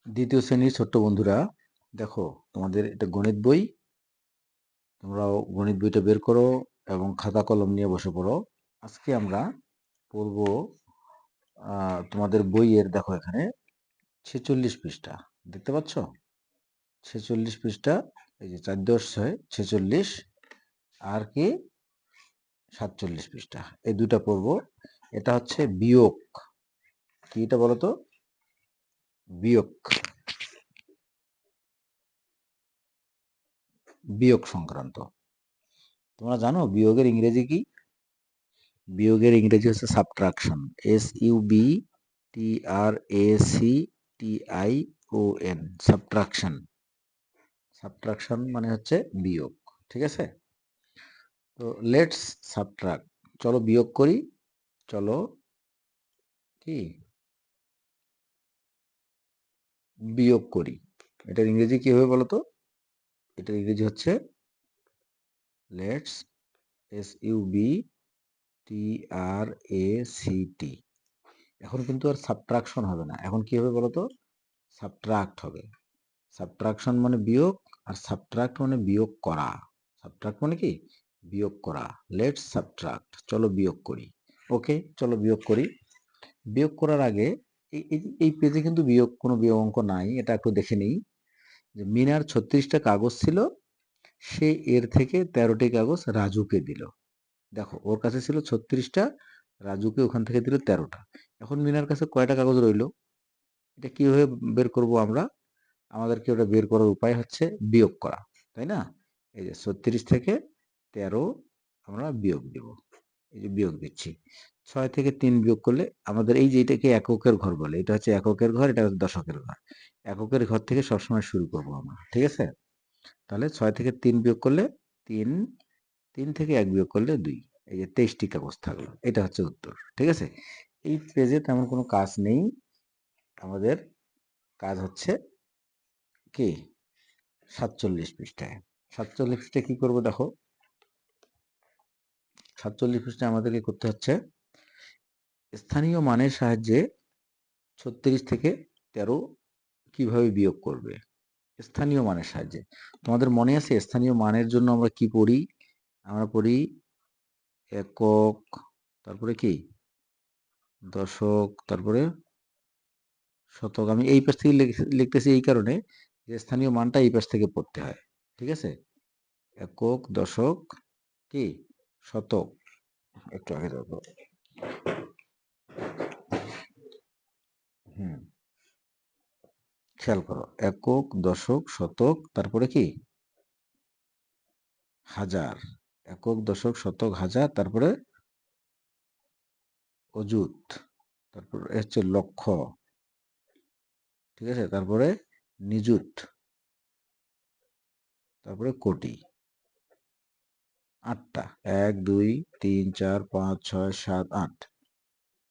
দ্বিতীয় শ্রেণীর ছোট্ট বন্ধুরা, দেখো তোমাদের এটা গণিত বই। তোমরাও গণিত বইটা বের করো এবং খাতা কলম নিয়ে বসে পড়ো। আজকে আমরা পড়বো তোমাদের বইয়ের, দেখো এখানে 46 পৃষ্ঠা দেখতে পাচ্ছ। 46 পৃষ্ঠা, এই যে 4×6 46, আর কি 47 পৃষ্ঠা, এই দুটা পড়বো। এটা হচ্ছে বিয়োগ। কি এটা বলো তো? বিয়োগ, বিয়োগ সংক্রান্ত। তোমরা জানো বিয়োগের ইংরেজি কি? বিয়োগের ইংরেজি হচ্ছে সাবট্রাকশন। SUBTRACTION, subtraction. সাবট্রাকশন মানে হচ্ছে বিয়োগ। ঠিক আছে, তো লেটস সাবট্রাক্ট, চলো বিয়োগ করি। চলো কি বিয়োগ করি। এটার ইংরেজি কি হবে বলো তো? এটার ইংরেজি হচ্ছে লেটস, SUBTRACT। এখন কিন্তু আর সাবট্রাকশন হবে না, এখন কি হবে বলো তো? সাবট্রাক্ট হবে। সাবট্রাকশন মানে বিয়োগ, আর সাবট্রাক্ট মানে বিয়োগ করা। সাবট্রাক্ট মানে কি? বিয়োগ করা। লেটস সাবট্রাক্ট, চলো বিয়োগ করি। ওকে, চলো বিয়োগ করি। বিয়োগ করার আগে এই পেজে কিন্তু কোনো বিয়োগ অঙ্ক নাই, এটা একটু দেখে নিই। যে মিনার 36টা কাগজ ছিল, সে এর থেকে 13টি কাগজ রাজুকে দিল। দেখো, ওর কাছে ছিল 36টা, রাজুকে ওখান থেকে দিল 13টা। এখন মিনার কাছে কয়টা কাগজ রইলো? এটা কিভাবে বের করব আমরা? আমাদেরকে ওটা বের করার উপায় হচ্ছে বিয়োগ করা, তাই না? এই যে 36 থেকে 13 আমরা বিয়োগ দেব। এই যে বিয়োগ দিচ্ছি। 6 থেকে 3 বিয়োগ করলে আমাদের, এই যে এটাকে এককের ঘর বলে, এটা হচ্ছে এককের ঘর, এটা হচ্ছে দশকের ঘর। এককের ঘর থেকে সবসময় শুরু করব আমরা, ঠিক আছে? তাহলে 6 থেকে 3 বিয়োগ করলে 3, 3 থেকে 1 বিয়োগ করলে 2। এই যে 23টি কাগজ থাকলো, এটা হচ্ছে উত্তর। ঠিক আছে, এই পেজে তেমন কোনো কাজ নেই। আমাদের কাজ হচ্ছে কি 47 পৃষ্ঠায়। 47 পৃষ্ঠায় কি করব দেখো। 47 পৃষ্ঠায় আমাদেরকে করতে হচ্ছে স্থানীয় মানের সাহায্যে 36 থেকে 13 কিভাবে বিয়োগ করবে। স্থানীয় মানের সাহায্যে। তোমাদের মনে আছে স্থানীয় মানের জন্য আমরা কি পড়ি? আমরা পড়ি একক, তারপরে কি দশক, তারপরে শতক। আমি এই পাশ থেকে লিখতেছি এই কারণে যে স্থানীয় মানটা এই পাশ থেকে পড়তে হয়। ঠিক আছে, একক, দশক, কি শতক। একটু আগে যাবো। হুম, খেয়াল করো, একক, দশক, শতক, তারপরে কি হাজার। একক, দশক, শতক, হাজার, তারপরে অযুত, তারপর হচ্ছে লক্ষ। ঠিক আছে, তারপরে নিযুত, তারপরে কোটি। 8টা, 1 2 3 4 5 6 7 8।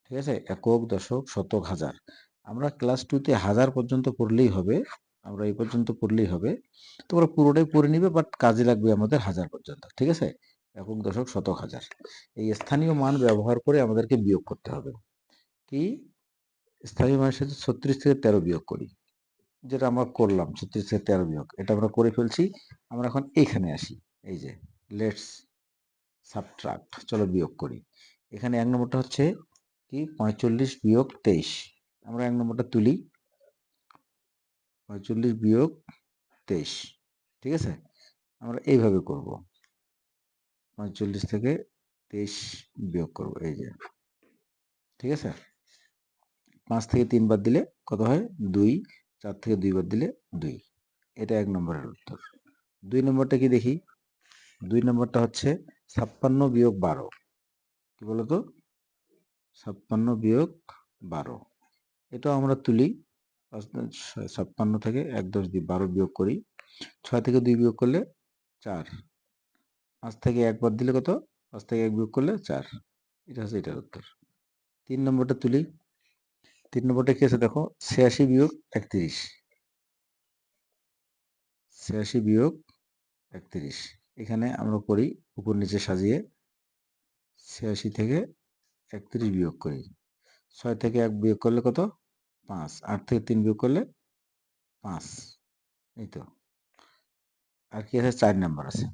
ঠিক আছে, একক, দশক, শতক, হাজার। আমরা ক্লাস 2তে হাজার পর্যন্ত পড়লেই হবে। আমরা এই পর্যন্ত পড়লেই হবে। তোমরা পুরোটাই পড়ে নিবে, বাট কাজে লাগবে আমাদের হাজার পর্যন্ত। ঠিক আছে, একক, দশক, শতক, হাজার। এই স্থানীয় মান ব্যবহার করে আমাদেরকে বিয়োগ করতে হবে। কি? স্থানীয় মানের সাথে 36 থেকে 13 বিয়োগ করি, যেটা আমরা করলাম। 36 থেকে 13 বিয়োগ, এটা আমরা করে ফেলছি। আমরা এখন এখানে আসি। এই যে লেটস সাবট্রাক্ট, চলো বিয়োগ করি। এখানে 1 নম্বরটা হচ্ছে কি 45 বিয়োগ 23। আমরা 1 নম্বরটা তুলি, 45 বিয়োগ 23। ঠিক আছে, আমরা এইভাবে করব। 45 থেকে 23 বিয়োগ করব, এই যে। ঠিক আছে, 5 থেকে 3 বাদ দিলে কত হয়? 2। 4 থেকে 2 বাদ দিলে 2। এটা 1 নম্বরের উত্তর। 2 নম্বরটা কি দেখি। 2 নম্বরটা হচ্ছে 56 বিয়োগ 12। কি বলতো? 56 বিয়োগ 12। এটাও আমরা তুলি। 56 থেকে 1 10 দিয়ে 12 বিয়োগ করি। 6 থেকে 2 বিয়োগ করলে 4। 5 থেকে 1 বাদ দিলে কত? 5 থেকে 1 বিয়োগ করলে 4। এটা হচ্ছে এটার উত্তর। 3 নম্বরটা তুলি। 3 নম্বরটা কি আছে দেখো, 86 বিয়োগ 31। 86 বিয়োগ 31। এখানে আমরা করি উপর নিচে সাজিয়ে। 86 থেকে 31 বিয়োগ করি। 6 থেকে 1 বিয়োগ করলে কত? 5। 8 থেকে 3 বিয়োগ করলে 5, এই তো। আর কি আছে? 4 নাম্বার আছে।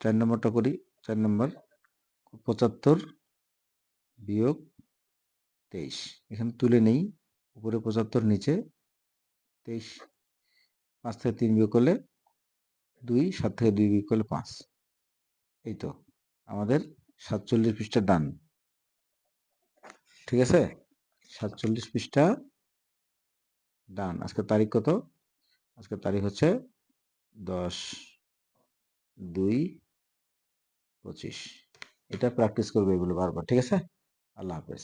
4 নম্বরটা করি। 4 নম্বর 75 বিয়োগ 23, এখানে তুলে নেই। উপরে 75, নিচে 23। 5 থেকে 3 বিয়োগ করলে 2, 7 থেকে 2 বিয়োগ করলে 5। এই তো আমাদের 47 পৃষ্ঠা ডান। ঠিক আছে, 47 পৃষ্ঠা ডান। আজকে তারিখ কত? আজকে তারিখ হচ্ছে 10/2/25। এটা প্র্যাকটিস করবে এগুলো বারবার। ঠিক আছে, আল্লাহ হাফেজ।